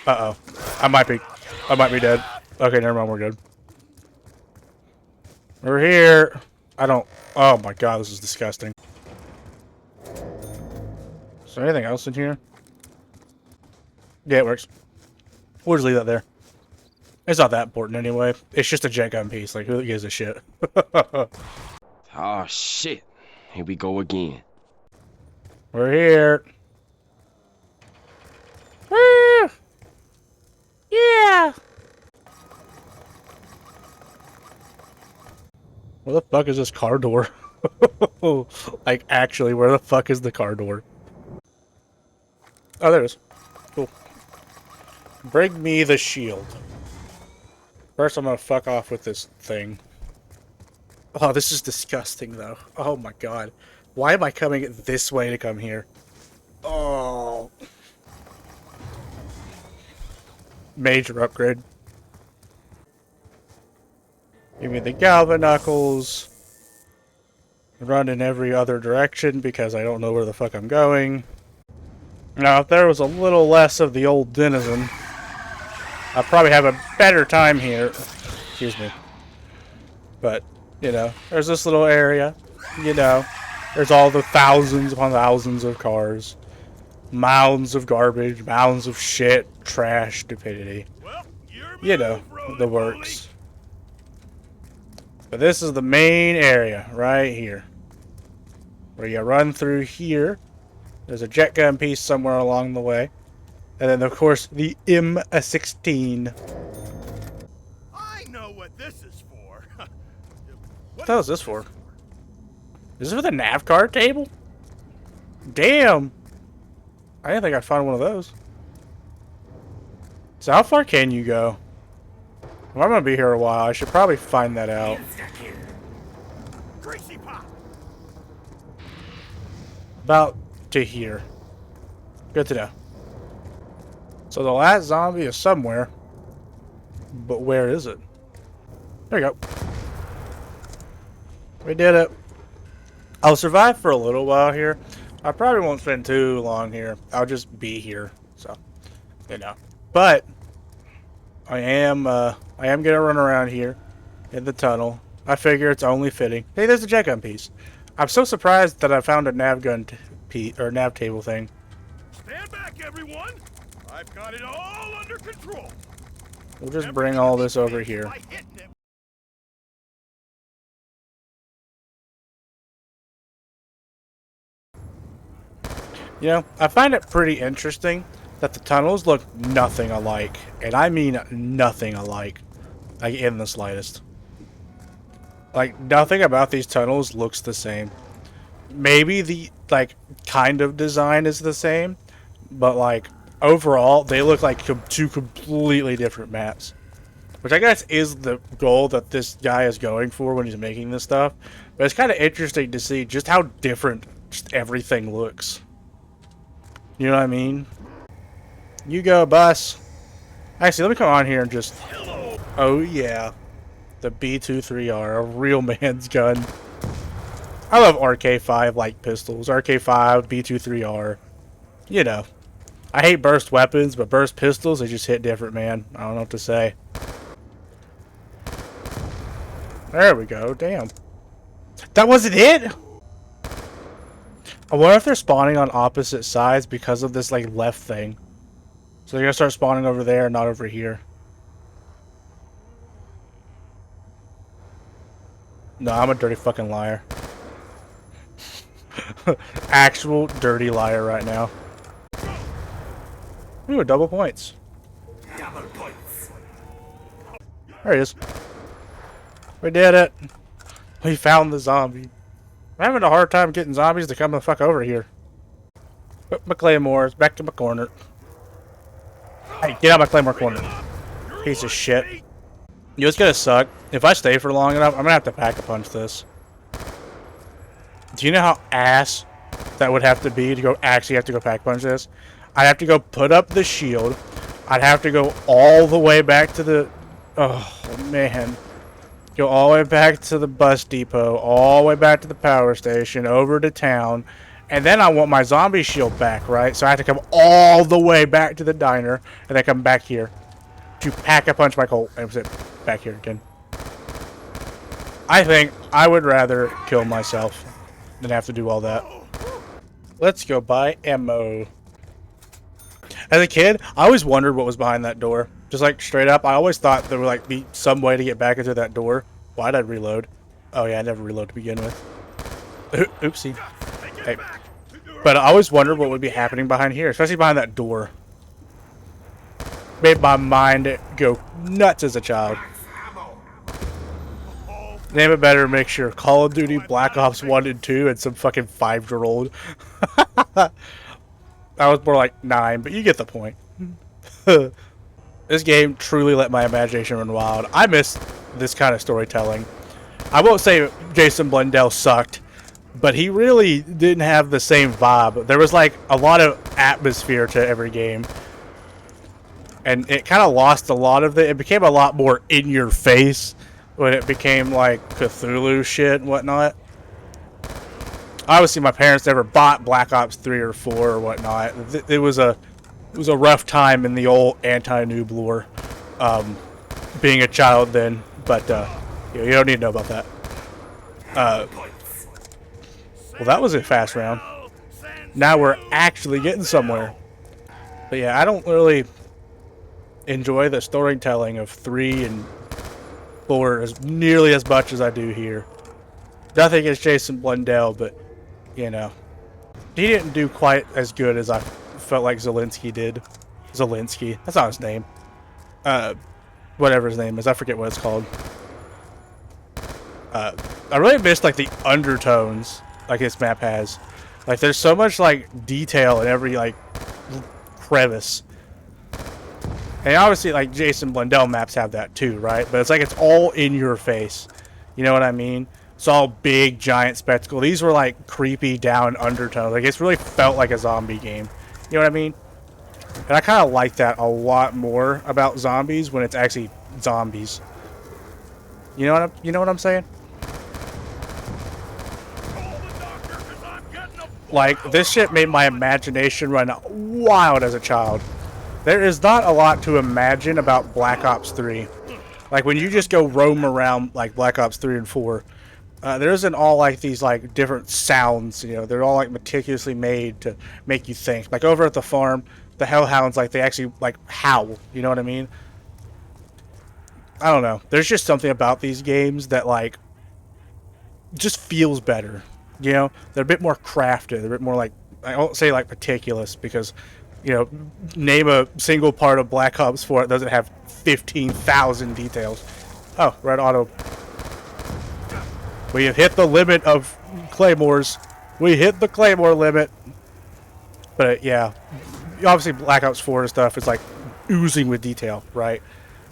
Uh-oh. I might be dead. Okay, never mind, we're good. We're here. I don't... Oh my god, this is disgusting. Is there anything else in here? Yeah, it works. We'll just leave that there. It's not that important anyway. It's just a jet gun piece. Like, who gives a shit? Oh shit. Here we go again. We're here. Woo! Yeah! Where the fuck is this car door? Like, actually, where the fuck is the car door? Oh, there it is. Cool. Bring me the shield. First, I'm gonna fuck off with this thing. Oh, this is disgusting, though. Oh my god. Why am I coming this way to come here? Oh. Major upgrade. Give me the Galvanuckles. Run in every other direction because I don't know where the fuck I'm going. Now, if there was a little less of the old denizen, I'd probably have a better time here. Excuse me. But, you know, there's this little area. You know, there's all the thousands upon thousands of cars. Mounds of garbage, mounds of shit, trash, stupidity. Well, You know, the works. But this is the main area, right here. Where you run through here. There's a jet gun piece somewhere along the way. And then, of course, the M16. I know what this is for. What the hell is this for? Is this for the nav card table? Damn! I didn't think I'd find one of those. So how far can you go? Well, I'm gonna be here a while. I should probably find that out. Greasy pop. About to here. Good to know. So the last zombie is somewhere. But where is it? There we go. We did it. I'll survive for a little while here. I probably won't spend too long here. I'll just be here. So, you know. But I am gonna run around here in the tunnel. I figure it's only fitting. Hey, there's a jet gun piece. I'm so surprised that I found a nav gun or nav table thing. Stand back, everyone. I've got it all under control. We'll just bring all this over here. By hitting it. You know, I find it pretty interesting that the tunnels look nothing alike. And I mean nothing alike. Like, in the slightest. Like, nothing about these tunnels looks the same. Maybe the, like, kind of design is the same. But, like, overall, they look like two completely different maps. Which I guess is the goal that this guy is going for when he's making this stuff. But it's kind of interesting to see just how different just everything looks. You know what I mean? You go, bus. Actually, let me come on here and just... Oh, yeah. The B23R, a real man's gun. I love RK5 like pistols. RK5, B23R. You know. I hate burst weapons, but burst pistols, they just hit different, man. I don't know what to say. There we go. Damn. That wasn't it? I wonder if they're spawning on opposite sides because of this, like, left thing. So they're gonna start spawning over there, not over here. No, I'm a dirty fucking liar. Actual dirty liar right now. Ooh, double points. Double points. There he is. We did it. We found the zombie. I'm having a hard time getting zombies to come the fuck over here. Put my claymores back to my corner. Hey, get out of my claymore corner. Piece of shit. You know, it's gonna suck. If I stay for long enough, I'm gonna have to pack a punch this. Do you know how ass that would have to be to go actually have to go pack punch this? I'd have to go put up the shield. I'd have to go all the way back to the... Oh, man. Go all the way back to the bus depot, all the way back to the power station, over to town, and then I want my zombie shield back, right? So I have to come all the way back to the diner, and then come back here to pack a punch my Colt, and sit back here again. I think I would rather kill myself than have to do all that. Let's go buy ammo. As a kid, I always wondered what was behind that door. Just like straight up, I always thought there would like be some way to get back into that door. Why'd I reload? Oh yeah, I never reload to begin with. Oopsie. Hey. But I always wondered what would be happening behind here, especially behind that door. Made my mind go nuts as a child. Name it better, make sure. Call of Duty Black Ops 1 and 2 and some fucking 5-year-old. I was more like 9, but you get the point. This game truly let my imagination run wild. I miss this kind of storytelling. I won't say Jason Blundell sucked, but he really didn't have the same vibe. There was like a lot of atmosphere to every game. And it kind of lost a lot of it. It became a lot more in your face when it became like Cthulhu shit and whatnot. Obviously, my parents never bought Black Ops 3 or 4 or whatnot. It was a rough time in the old anti-noob lore, being a child then. But you don't need to know about that. Well, that was a fast round. Now we're actually getting somewhere. But yeah, I don't really enjoy the storytelling of 3 and 4 as nearly as much as I do here. Nothing against Jason Blundell, but you know, he didn't do quite as good as I felt like Zelensky did. Zelensky, that's not his name. Whatever his name is, I forget what it's called. I really missed like the undertones like this map has. Like there's so much like detail in every like crevice. And obviously, like, Jason Blundell maps have that too, right? But it's like it's all in your face. You know what I mean? It's all big, giant spectacle. These were like creepy down undertones. Like, it's really felt like a zombie game. You know what I mean? And I kind of like that a lot more about zombies when it's actually zombies. You know what I'm saying? Like, this shit made my imagination run wild as a child. There is not a lot to imagine about Black Ops 3. Like, when you just go roam around, like, Black Ops 3 and 4, there isn't all, like, these, like, different sounds, you know. They're all, like, meticulously made to make you think. Like, over at the farm, the hellhounds, like, they actually, like, howl. You know what I mean? I don't know. There's just something about these games that, like, just feels better. You know, they're a bit more crafted. They're a bit more like, I won't say like meticulous because, you know, name a single part of Black Ops 4 that doesn't have 15,000 details. Oh, red auto. We have hit the limit of claymores. We hit the claymore limit. But yeah, obviously Black Ops 4 and stuff is like oozing with detail, right?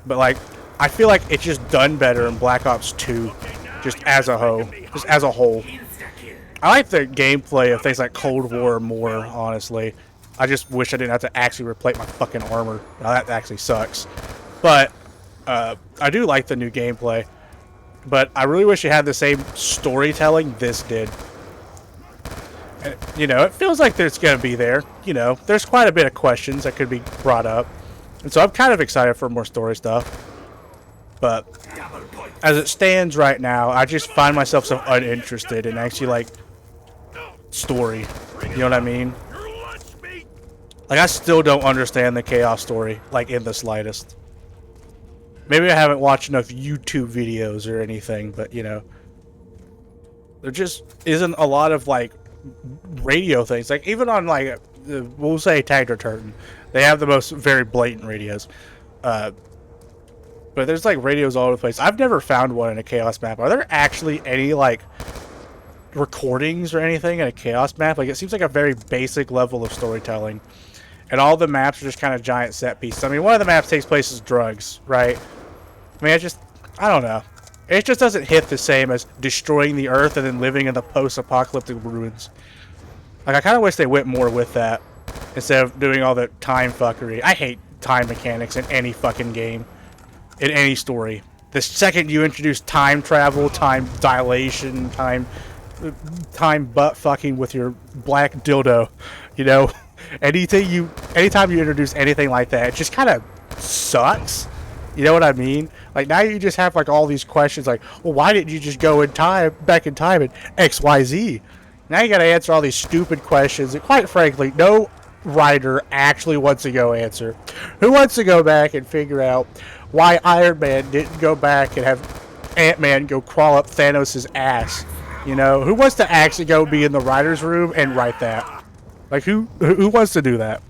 But like, I feel like it's just done better in Black Ops 2, just as a whole. Just as a whole. I like the gameplay of things like Cold War more, honestly. I just wish I didn't have to actually replate my fucking armor. Now that actually sucks. But I do like the new gameplay. But I really wish it had the same storytelling this did. And, you know, it feels like there's going to be there. You know, there's quite a bit of questions that could be brought up. And so I'm kind of excited for more story stuff. But as it stands right now, I just find myself so uninterested in actually, like, story. You know what I mean? Like, I still don't understand the chaos story, like, in the slightest. Maybe I haven't watched enough YouTube videos or anything, but, you know, there just isn't a lot of, like, radio things. Like, even on, like, we'll say Tag or Turton, they have the most very blatant radios. But there's, like, radios all over the place. I've never found one in a chaos map. Are there actually any, like, recordings or anything in a chaos map? Like, it seems like a very basic level of storytelling. And all the maps are just kind of giant set pieces. I mean, one of the maps takes place as drugs, right? I mean, I don't know. It just doesn't hit the same as destroying the Earth and then living in the post-apocalyptic ruins. Like, I kind of wish they went more with that instead of doing all the time fuckery. I hate time mechanics in any fucking game, in any story. The second you introduce time travel, time dilation, time butt fucking with your black dildo, you know, anytime you introduce anything like that, it just kind of sucks. You know what I mean? Like, now you just have like all these questions like, well, why didn't you just go back in time and XYZ? Now you got to answer all these stupid questions that, quite frankly, no writer actually wants to go answer. Who wants to go back and figure out why Iron Man didn't go back and have Ant-Man go crawl up Thanos' ass? You know, who wants to actually go be in the writer's room and write that? Like, who wants to do that?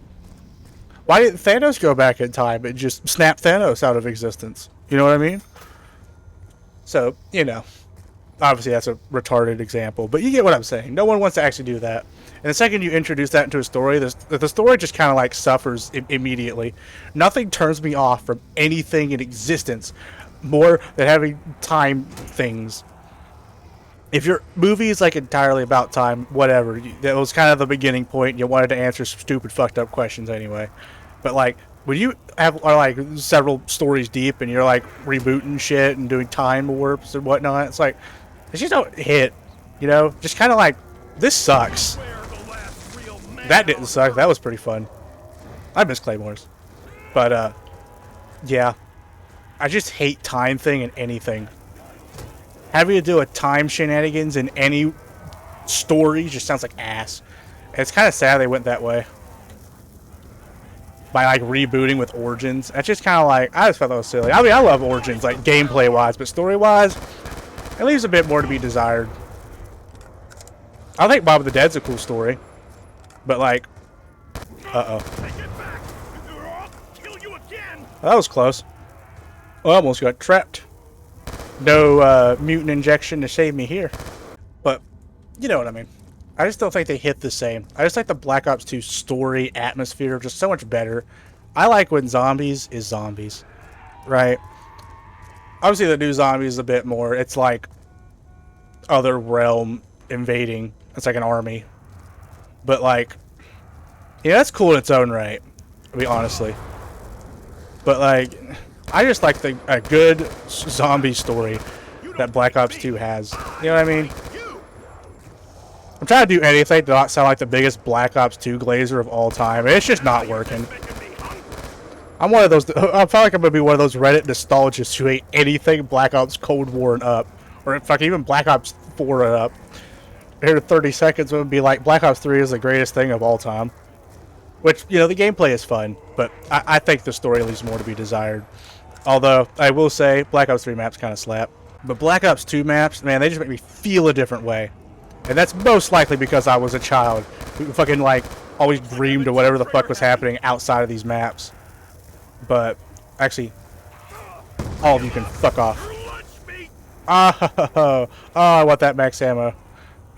Why didn't Thanos go back in time and just snap Thanos out of existence? You know what I mean? So, you know, obviously that's a retarded example, but you get what I'm saying. No one wants to actually do that. And the second you introduce that into a story, the story just kind of like suffers immediately. Nothing turns me off from anything in existence more than having time things. If your movie is like entirely about time, whatever, that was kind of the beginning point. You wanted to answer some stupid, fucked up questions anyway. But like, when you are like several stories deep and you're like rebooting shit and doing time warps and whatnot, it's like, it just don't hit. You know, just kind of like, this sucks. That didn't suck. That was pretty fun. I miss Claymores. But yeah, I just hate time thing in anything. Having to do a time shenanigans in any story just sounds like ass. And it's kind of sad they went that way. By like rebooting with Origins. That's just kind of like, I just felt that was silly. I mean, I love Origins, like gameplay wise, but story wise, it leaves a bit more to be desired. I think Bob the Dead's a cool story. But like, that was close. I almost got trapped. No mutant injection to save me here. But, you know what I mean. I just don't think they hit the same. I just like the Black Ops 2 story atmosphere just so much better I like when zombies is zombies, right? Obviously, the new zombies is a bit more. It's like other realm invading. It's like an army, but like, yeah, that's cool in its own right. To be honestly, but like, I just like a good zombie story that Black Ops 2 has. You know what I mean? I'm trying to do anything to not sound like the biggest Black Ops 2 glazer of all time. And it's just not working. I'm one of those. I feel like I'm gonna be one of those Reddit nostalgists who hate anything Black Ops Cold War and up, or fuck even Black Ops 4 and up. Here in 30 seconds would be like Black Ops 3 is the greatest thing of all time. Which, you know, the gameplay is fun, but I think the story leaves more to be desired. Although I will say Black Ops 3 maps kind of slap, but Black Ops 2 maps, man, they just make me feel a different way. And that's most likely because I was a child who fucking, like, always dreamed of whatever the fuck was happening outside of these maps. But, actually, all of you can fuck off. Oh, I want that max ammo.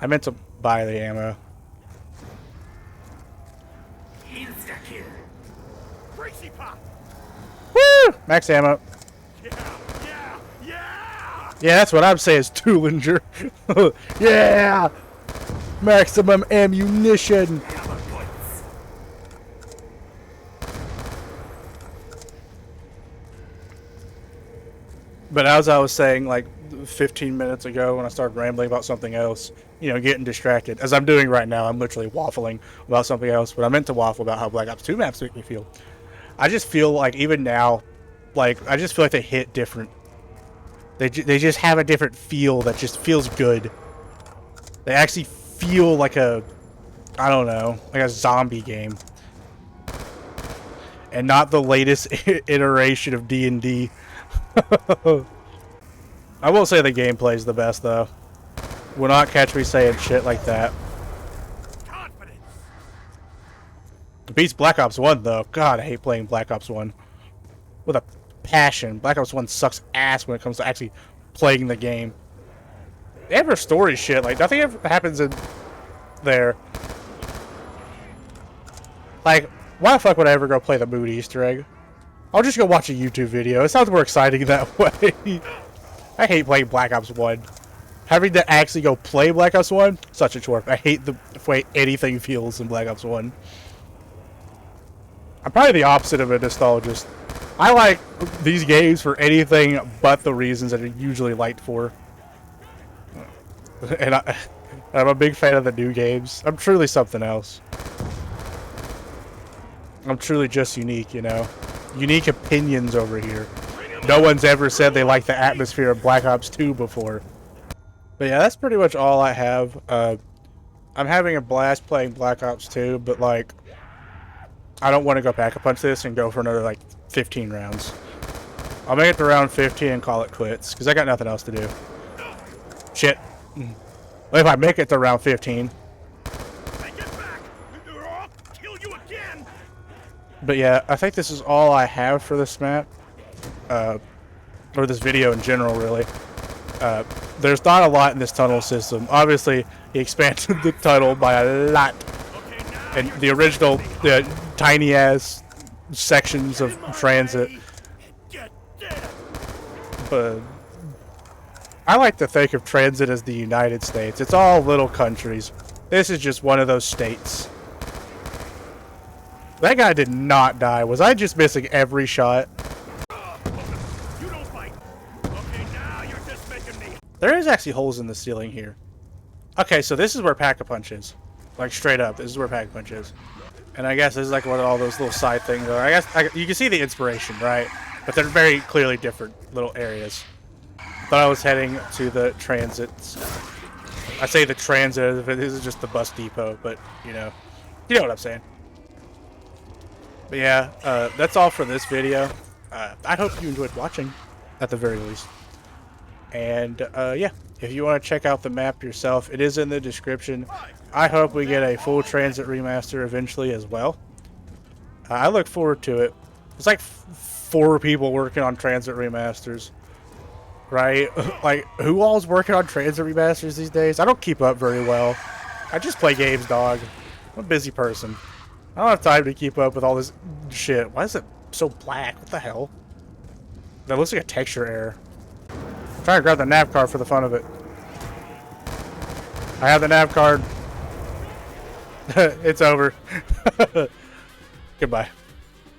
I meant to buy the ammo. Woo! Max ammo. Yeah, that's what I'm saying is Toolinger. Yeah! Maximum ammunition. But as I was saying, like 15 minutes ago when I started rambling about something else, you know, getting distracted, as I'm doing right now, I'm literally waffling about something else, but I meant to waffle about how Black Ops 2 maps make me feel. I just feel like even now, like, I just feel like they hit different. They just have a different feel that just feels good. They actually feel like a, I don't know, like a zombie game. And not the latest iteration of D&D. I will say the gameplay is the best, though. Will not catch me saying shit like that. It beats Black Ops 1, though. God, I hate playing Black Ops 1. With a passion. Black Ops 1 sucks ass when it comes to actually playing the game. They have their story shit. Like, nothing ever happens in there. Like, why the fuck would I ever go play the Mood Easter egg? I'll just go watch a YouTube video. It sounds more exciting that way. I hate playing Black Ops 1. Having to actually go play Black Ops 1, such a chore. I hate the way anything feels in Black Ops 1. I'm probably the opposite of a nostalgist. I like these games for anything but the reasons that they're usually liked for. And I'm a big fan of the new games. I'm truly something else. I'm truly just unique, you know. Unique opinions over here. No one's ever said they like the atmosphere of Black Ops 2 before. But yeah, that's pretty much all I have. I'm having a blast playing Black Ops 2, but like, I don't want to go pack-a-punch this and go for another like 15 rounds. I'll make it to round 15 and call it quits, because I got nothing else to do. Shit. Well, if I make it to round 15. But yeah, I think this is all I have for this map. Or this video in general, really. There's not a lot in this tunnel system. Obviously, he expanded the tunnel by a lot. And the original tiny-ass sections of Tranzit. But I like to think of Tranzit as the United States. It's all little countries. This is just one of those states. That guy did not die. Was I just missing every shot? There is actually holes in the ceiling here. Okay, so this is where Pack-a-Punch is. Like, straight up, this is where Pack-a-Punch is. And I guess this is like what all those little side things are. I guess you can see the inspiration, right? But they're very clearly different little areas. But I was heading to the Transits. I say the Transit, this is just the bus depot, but, you know what I'm saying. But yeah, that's all for this video. I hope you enjoyed watching, at the very least. And yeah, if you want to check out the map yourself, it is in the description. I hope we get a full Transit remaster eventually as well. I look forward to it. It's like 4 people working on Transit remasters, right? Like, who all's working on Transit remasters these days? I don't keep up very well. I just play games, dog. I'm a busy person. don't have time to keep up with all this shit. Why is it so black? What the hell? That looks like a texture error. I'm trying to grab the nav card for the fun of it. I have the nav card. It's over. Goodbye.